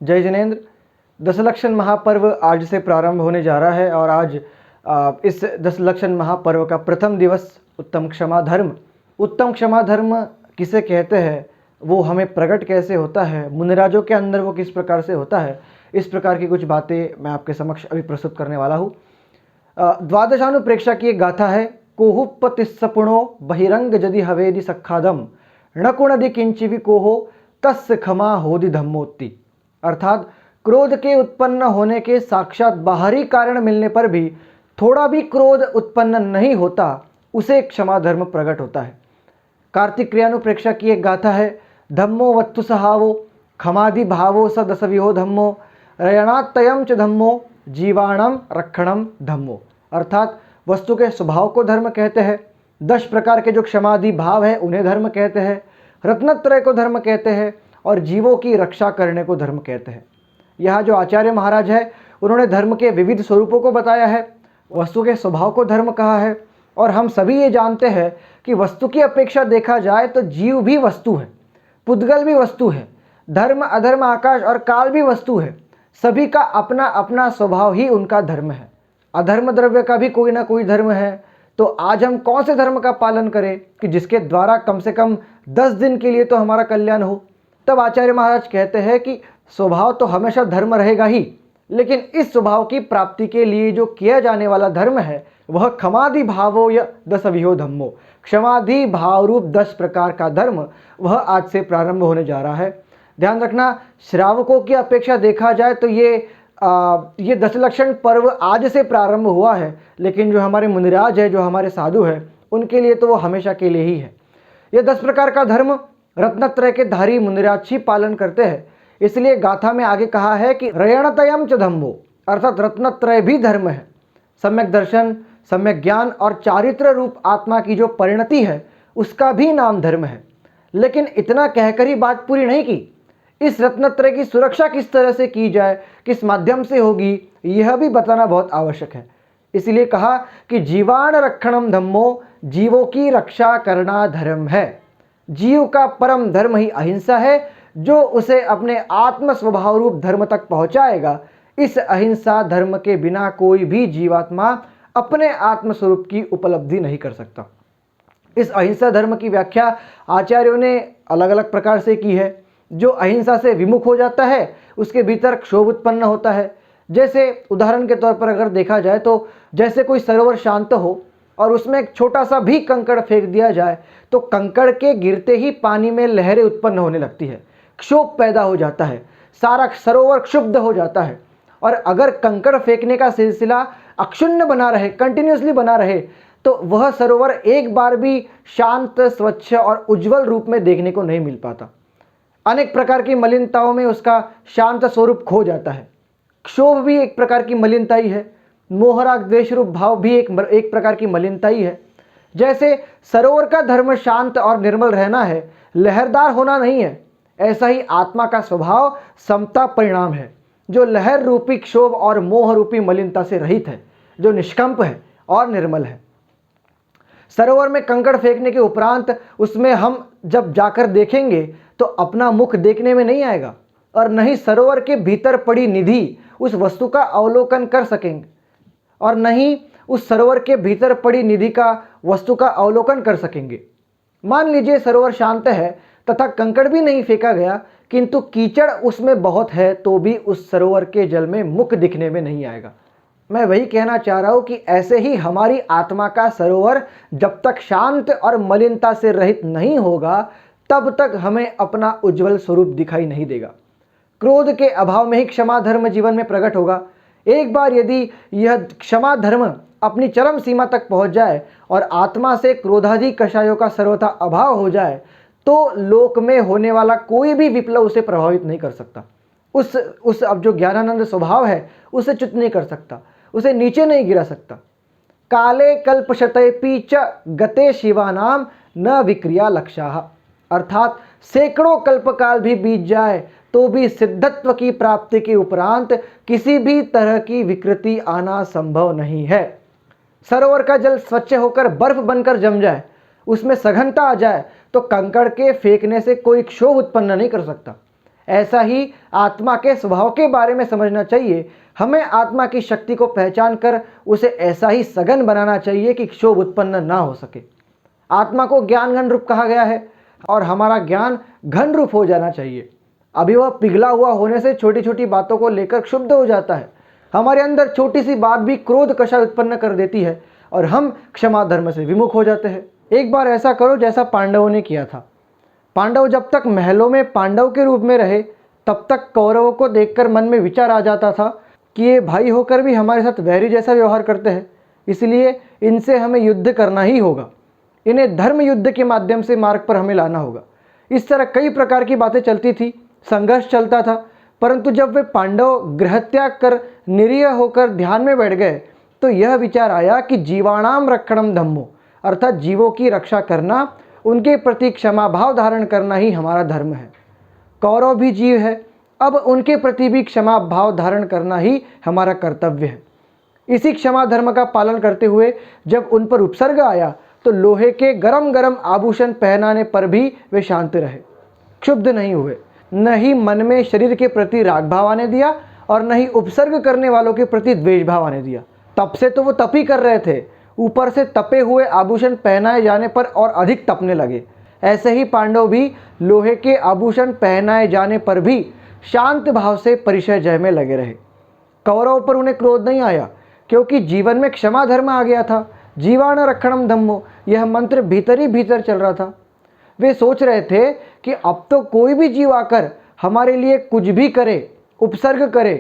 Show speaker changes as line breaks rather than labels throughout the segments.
जय जिनेन्द्र। दशलक्षण महापर्व आज से प्रारंभ होने जा रहा है और आज इस दशलक्षण महापर्व का प्रथम दिवस उत्तम क्षमा धर्म। उत्तम क्षमा धर्म किसे कहते हैं, वो हमें प्रकट कैसे होता है, मुनिराजों के अंदर वो किस प्रकार से होता है, इस प्रकार की कुछ बातें मैं आपके समक्ष अभी प्रस्तुत करने वाला हूँ। द्वादशानुप्रेक्षा की एक गाथा है। कोहुपतिस्सपुणो बहिरंग यदि हवेदि सखादम णकुणदि किंचिवि कोहो तस्य क्षमा होदि धम्मोत्ति। अर्थात क्रोध के उत्पन्न होने के साक्षात बाहरी कारण मिलने पर भी थोड़ा भी क्रोध उत्पन्न नहीं होता, उसे क्षमा धर्म प्रकट होता है। कार्तिक क्रियानुप्रेक्षा की एक गाथा है। धम्मो वत्तु सहावो क्षमादि भावो स दशविहो धम्मो रयणात्तयम च धम्मो जीवाणम रक्षणम धम्मो। अर्थात वस्तु के स्वभाव को धर्म कहते हैं, 10 प्रकार के जो क्षमादि भाव है उन्हें धर्म कहते हैं, रत्नत्रय को धर्म कहते हैं और जीवों की रक्षा करने को धर्म कहते हैं। यहाँ जो आचार्य महाराज है उन्होंने धर्म के विविध स्वरूपों को बताया है, वस्तु के स्वभाव को धर्म कहा है। और हम सभी ये जानते हैं कि वस्तु की अपेक्षा देखा जाए तो जीव भी वस्तु है, पुद्गल भी वस्तु है, धर्म अधर्म आकाश और काल भी वस्तु है। सभी का अपना अपना स्वभाव ही उनका धर्म है। अधर्म द्रव्य का भी कोई ना कोई धर्म है। तो आज हम कौन से धर्म का पालन करें कि जिसके द्वारा कम से कम 10 दिन के लिए तो हमारा कल्याण हो। तब आचार्य महाराज कहते हैं कि स्वभाव तो हमेशा धर्म रहेगा ही, लेकिन इस स्वभाव की प्राप्ति के लिए जो किया जाने वाला धर्म है वह क्षमादि भावो या दशविहो धम्मो। क्षमादि भाव रूप 10 प्रकार का धर्म वह आज से प्रारंभ होने जा रहा है। ध्यान रखना, श्रावकों की अपेक्षा देखा जाए तो ये दशलक्षण पर्व आज से प्रारंभ हुआ है, लेकिन जो हमारे मुनिराज है, जो हमारे साधु है, उनके लिए तो वो हमेशा के लिए ही है। ये 10 प्रकार का धर्म रत्नत्रय के धारी मुनिराज ही पालन करते हैं। इसलिए गाथा में आगे कहा है कि रयणतयम च धम्मो, अर्थात रत्नत्रय भी धर्म है। सम्यक दर्शन, सम्यक ज्ञान और चारित्र रूप आत्मा की जो परिणति है उसका भी नाम धर्म है। लेकिन इतना कहकर ही बात पूरी नहीं की। इस रत्नत्रय की सुरक्षा किस तरह से की जाए, किस माध्यम से होगी, यह भी बताना बहुत आवश्यक है। इसलिए कहा कि जीवाण रक्षणम धम्मो, जीवों की रक्षा करना धर्म है। जीव का परम धर्म ही अहिंसा है, जो उसे अपने आत्म स्वभाव रूप धर्म तक पहुंचाएगा। इस अहिंसा धर्म के बिना कोई भी जीवात्मा अपने आत्म स्वरूप की उपलब्धि नहीं कर सकता। इस अहिंसा धर्म की व्याख्या आचार्यों ने अलग अलग प्रकार से की है। जो अहिंसा से विमुख हो जाता है उसके भीतर क्षोभ उत्पन्न होता है। जैसे उदाहरण के तौर पर अगर देखा जाए तो जैसे कोई सरोवर शांत हो और उसमें एक छोटा सा भी कंकड़ फेंक दिया जाए तो कंकड़ के गिरते ही पानी में लहरें उत्पन्न होने लगती है, क्षोभ पैदा हो जाता है, सारा सरोवर क्षुब्ध हो जाता है। और अगर कंकड़ फेंकने का सिलसिला अक्षुण्ण बना रहे, कंटिन्यूसली बना रहे, तो वह सरोवर एक बार भी शांत, स्वच्छ और उज्जवल रूप में देखने को नहीं मिल पाता। अनेक प्रकार की मलिनताओं में उसका शांत स्वरूप खो जाता है। क्षोभ भी एक प्रकार की मलिनता ही है, मोहराग द्वेष रूप भाव भी एक प्रकार की मलिनता ही है। जैसे सरोवर का धर्म शांत और निर्मल रहना है, लहरदार होना नहीं है, ऐसा ही आत्मा का स्वभाव समता परिणाम है, जो लहर रूपी क्षोभ और मोह रूपी मलिनता से रहित है, जो निष्कंप है और निर्मल है। सरोवर में कंकड़ फेंकने के उपरांत उसमें हम जब जाकर देखेंगे तो अपना मुख देखने में नहीं आएगा और न ही सरोवर के भीतर पड़ी निधि उस वस्तु का अवलोकन कर सकेंगे और न ही उस सरोवर के भीतर पड़ी निधि का वस्तु का अवलोकन कर सकेंगे। मान लीजिए सरोवर शांत है तथा कंकड़ भी नहीं फेंका गया, किंतु कीचड़ उसमें बहुत है, तो भी उस सरोवर के जल में मुख दिखने में नहीं आएगा। मैं वही कहना चाह रहा हूँ कि ऐसे ही हमारी आत्मा का सरोवर जब तक शांत और मलिनता से रहित नहीं होगा तब तक हमें अपना उज्जवल स्वरूप दिखाई नहीं देगा। क्रोध के अभाव में ही क्षमा धर्म जीवन में प्रकट होगा। एक बार यदि यह क्षमा धर्म अपनी चरम सीमा तक पहुंच जाए और आत्मा से क्रोधादि कषायों का सर्वथा अभाव हो जाए तो लोक में होने वाला कोई भी विप्लव उसे प्रभावित नहीं कर सकता। उस अब जो ज्ञानानंद स्वभाव है उसे च्युत नहीं कर सकता, उसे नीचे नहीं गिरा सकता। काले कल्पशतैपि च गते शिवानाम न विक्रिया लक्षाः, अर्थात सैकड़ों कल्पकाल भी बीत जाए तो भी सिद्धत्व की प्राप्ति के उपरांत किसी भी तरह की विकृति आना संभव नहीं है। सरोवर का जल स्वच्छ होकर बर्फ बनकर जम जाए, उसमें सघनता आ जाए तो कंकड़ के फेंकने से कोई क्षोभ उत्पन्न नहीं कर सकता। ऐसा ही आत्मा के स्वभाव के बारे में समझना चाहिए। हमें आत्मा की शक्ति को पहचान कर उसे ऐसा ही सघन बनाना चाहिए कि क्षोभ उत्पन्न ना हो सके। आत्मा को ज्ञान घन रूप कहा गया है और हमारा ज्ञान घन रूप हो जाना चाहिए। अभी वह पिघला हुआ होने से छोटी छोटी बातों को लेकर क्षुब्ध हो जाता है। हमारे अंदर छोटी सी बात भी क्रोध कषाय उत्पन्न कर देती है और हम क्षमा धर्म से विमुख हो जाते हैं। एक बार ऐसा करो जैसा पांडवों ने किया था। पांडव जब तक महलों में पांडव के रूप में रहे तब तक कौरवों को देखकर मन में विचार आ जाता था कि ये भाई होकर भी हमारे साथ वैरी जैसा व्यवहार करते हैं, इसलिए इनसे हमें युद्ध करना ही होगा। इन्हें धर्म युद्ध के माध्यम से मार्ग पर हमें लाना होगा। इस तरह कई प्रकार की बातें चलती थी, संघर्ष चलता था। परंतु जब वे पांडव गृहत्याग कर निरीह होकर ध्यान में बैठ गए तो यह विचार आया कि जीवाणाम रक्षणम धम्मो, अर्थात जीवों की रक्षा करना, उनके प्रति क्षमा भाव धारण करना ही हमारा धर्म है। कौरव भी जीव है, अब उनके प्रति भी क्षमा भाव धारण करना ही हमारा कर्तव्य है। इसी क्षमा धर्म का पालन करते हुए जब उन पर उपसर्ग आया तो लोहे के गरम गरम आभूषण पहनाने पर भी वे शांत रहे, क्षुब्ध नहीं हुए। न ही मन में शरीर के प्रति राग भाव आने दिया और न ही उपसर्ग करने वालों के प्रति द्वेष भाव आने दिया। तप से तो वो तप ही कर रहे थे, ऊपर से तपे हुए आभूषण पहनाए जाने पर और अधिक तपने लगे। ऐसे ही पांडव भी लोहे के आभूषण पहनाए जाने पर भी शांत भाव से परिचय जय में लगे रहे। कौरव पर उन्हें क्रोध नहीं आया क्योंकि जीवन में क्षमा धर्म आ गया था। जीवाण रक्षणम धम्मो, यह मंत्र भीतर ही भीतर चल रहा था। वे सोच रहे थे कि अब तो कोई भी जीव आकर हमारे लिए कुछ भी करे, उपसर्ग करे,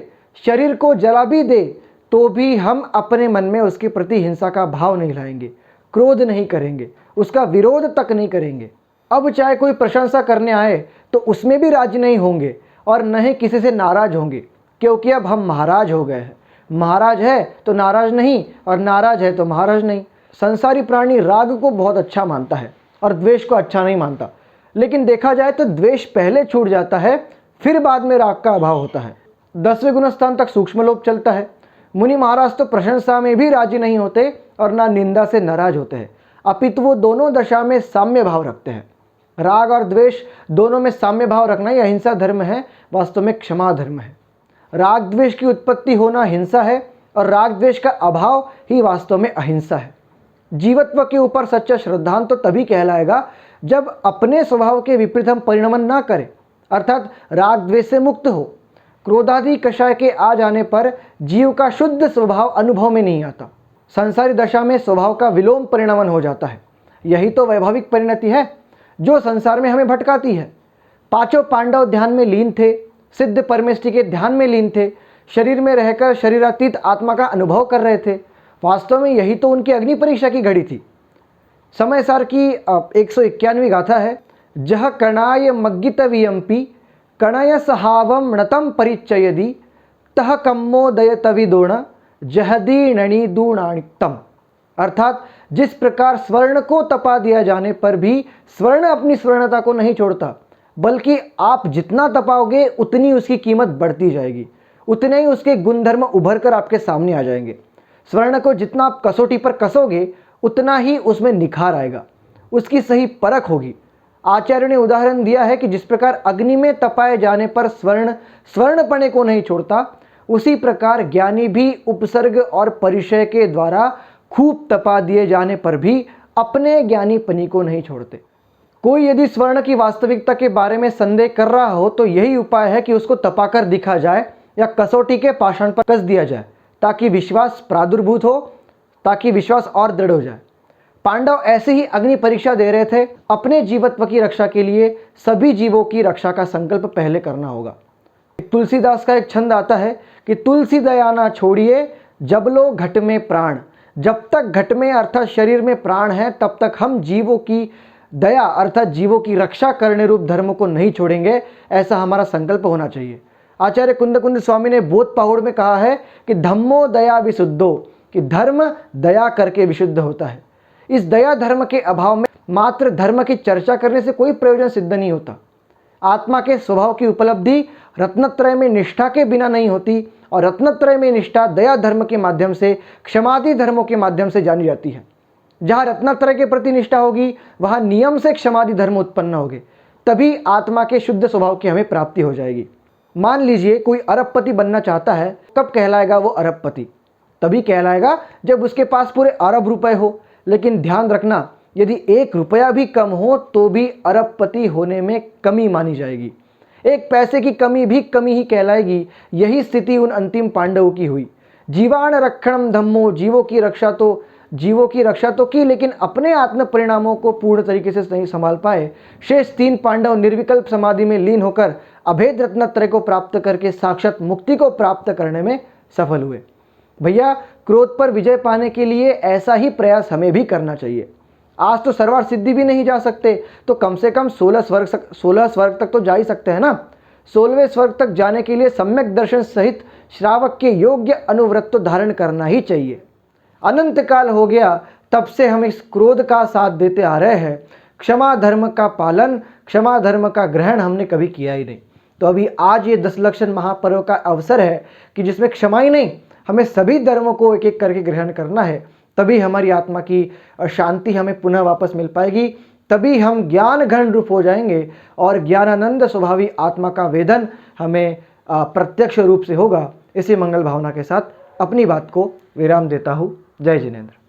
शरीर को जला भी दे, तो भी हम अपने मन में उसके प्रति हिंसा का भाव नहीं लाएंगे, क्रोध नहीं करेंगे, उसका विरोध तक नहीं करेंगे। अब चाहे कोई प्रशंसा करने आए तो उसमें भी राजी नहीं होंगे और न ही किसी से नाराज होंगे, क्योंकि अब हम महाराज हो गए हैं। महाराज है तो नाराज नहीं और नाराज है तो महाराज नहीं। संसारी प्राणी राग को बहुत अच्छा मानता है और द्वेष को अच्छा नहीं मानता, लेकिन देखा जाए तो द्वेष पहले छूट जाता है, फिर बाद में राग का अभाव होता है। 10वें गुणस्थान तक सूक्ष्म लोक चलता है। मुनि महाराज तो प्रशंसा में भी राजी नहीं होते और ना निंदा से नाराज होते हैं, अपितु वो दोनों दशा में साम्य भाव रखते हैं। राग और द्वेष दोनों में साम्य भाव रखना ही अहिंसा धर्म है, वास्तव में क्षमा धर्म है। राग द्वेष की उत्पत्ति होना हिंसा है और राग द्वेष का अभाव ही वास्तव में अहिंसा है। जीवत्व के ऊपर सच्चा श्रद्धांत तो तभी कहलाएगा जब अपने स्वभाव के विपरीत हम परिणमन ना करें, अर्थात राग द्वेष से मुक्त हो। क्रोधादि कषाय के आ जाने पर जीव का शुद्ध स्वभाव अनुभव में नहीं आता। संसारी दशा में स्वभाव का विलोम परिणमन हो जाता है। यही तो वैभाविक परिणति है जो संसार में हमें भटकाती है। पांचों पांडव ध्यान में लीन थे, सिद्ध परमेष्टि के ध्यान में लीन थे, शरीर में रहकर शरीरातीत आत्मा का अनुभव कर रहे थे। वास्तव में यही तो उनकी अग्नि परीक्षा की घड़ी थी। समय सार की 191वीं गाथा है। जह कणाय मग्गितवियंपि कणय सहावम नतम परिचयदि तह कम्मोदयतविदोण जहदी नणी दूणाणितम, अर्थात जिस प्रकार स्वर्ण को तपा दिया जाने पर भी स्वर्ण अपनी स्वर्णता को नहीं छोड़ता, बल्कि आप जितना तपाओगे उतनी उसकी कीमत बढ़ती जाएगी, उतने ही उसके गुणधर्म उभर कर आपके सामने आ जाएंगे। स्वर्ण को जितना आप कसौटी पर कसोगे उतना ही उसमें निखार आएगा, उसकी सही परख होगी। आचार्य ने उदाहरण दिया है कि जिस प्रकार अग्नि में तपाए जाने पर स्वर्ण स्वर्णपणे को नहीं छोड़ता, उसी प्रकार ज्ञानी भी उपसर्ग और परिचय के द्वारा खूब तपा दिए जाने पर भी अपने ज्ञानीपनी को नहीं छोड़ते। कोई यदि स्वर्ण की वास्तविकता के बारे में संदेह कर रहा हो तो यही उपाय है कि उसको तपाकर दिखा जाए या कसौटी के पाषाण पर कस दिया जाए, ताकि विश्वास प्रादुर्भूत हो, ताकि विश्वास और दृढ़ हो जाए। पांडव ऐसे ही अग्नि परीक्षा दे रहे थे। अपने जीवत्व की रक्षा के लिए सभी जीवों की रक्षा का संकल्प पहले करना होगा। तुलसीदास का एक छंद आता है कि तुलसी दया ना छोड़िए जब लो घट में प्राण। जब तक घट में अर्थात शरीर में प्राण है तब तक हम जीवों की दया अर्थात जीवों की रक्षा करने रूप धर्म को नहीं छोड़ेंगे, ऐसा हमारा संकल्प होना चाहिए। आचार्य कुंद स्वामी ने बोध पहुड़ में कहा है कि धम्मो दया विशुद्धो, कि धर्म दया करके विशुद्ध होता है। इस दया धर्म के अभाव में मात्र धर्म की चर्चा करने से कोई प्रयोजन सिद्ध नहीं होता। आत्मा के स्वभाव की उपलब्धि रत्नत्रय में निष्ठा के बिना नहीं होती और रत्नत्रय में निष्ठा दया धर्म के माध्यम से, क्षमादि धर्मों के माध्यम से जानी जाती है। जहाँ रत्नत्रय के प्रति निष्ठा होगी वहाँ नियम से क्षमादि धर्म उत्पन्न होंगे। तभी आत्मा के शुद्ध स्वभाव की हमें प्राप्ति हो जाएगी। मान लीजिए कोई अरबपति बनना चाहता है, कब कहलाएगा वो अरबपति? तभी कहलाएगा जब उसके पास पूरे अरब रुपए हो। लेकिन ध्यान रखना, यदि 1 रुपया भी कम हो तो भी अरबपति होने में कमी मानी जाएगी। 1 पैसे की कमी भी कमी ही कहलाएगी। यही स्थिति उन अंतिम पांडवों की हुई। जीवान रक्षणम धम्मो, जीवों की रक्षा तो की, लेकिन अपने आत्म परिणामों को पूर्ण तरीके से नहीं संभाल पाए। शेष 3 पांडव निर्विकल्प समाधि में लीन होकर अभेद रत्नत्रय को प्राप्त करके साक्षात मुक्ति को प्राप्त करने में सफल हुए। भैया, क्रोध पर विजय पाने के लिए ऐसा ही प्रयास हमें भी करना चाहिए। आज तो सर्वार्थ सिद्धि भी नहीं जा सकते, तो कम से कम 16 स्वर्ग तक तो जा ही सकते हैं ना। 16वें स्वर्ग तक जाने के लिए सम्यक दर्शन सहित श्रावक के योग्य अनुव्रत तो धारण करना ही चाहिए। अनंत काल हो गया तब से हम इस क्रोध का साथ देते आ रहे हैं। क्षमा धर्म का पालन, क्षमा धर्म का ग्रहण हमने कभी किया ही नहीं। तो अभी आज ये 10 लक्षण महापर्व का अवसर है कि जिसमें क्षमा ही नहीं, हमें सभी धर्मों को एक एक करके ग्रहण करना है। तभी हमारी आत्मा की शांति हमें पुनः वापस मिल पाएगी। तभी हम ज्ञान घन रूप हो जाएंगे और ज्ञानानंद स्वभावी आत्मा का वेदन हमें प्रत्यक्ष रूप से होगा। इसी मंगल भावना के साथ अपनी बात को विराम देता हूँ। जय जिनेंद्र।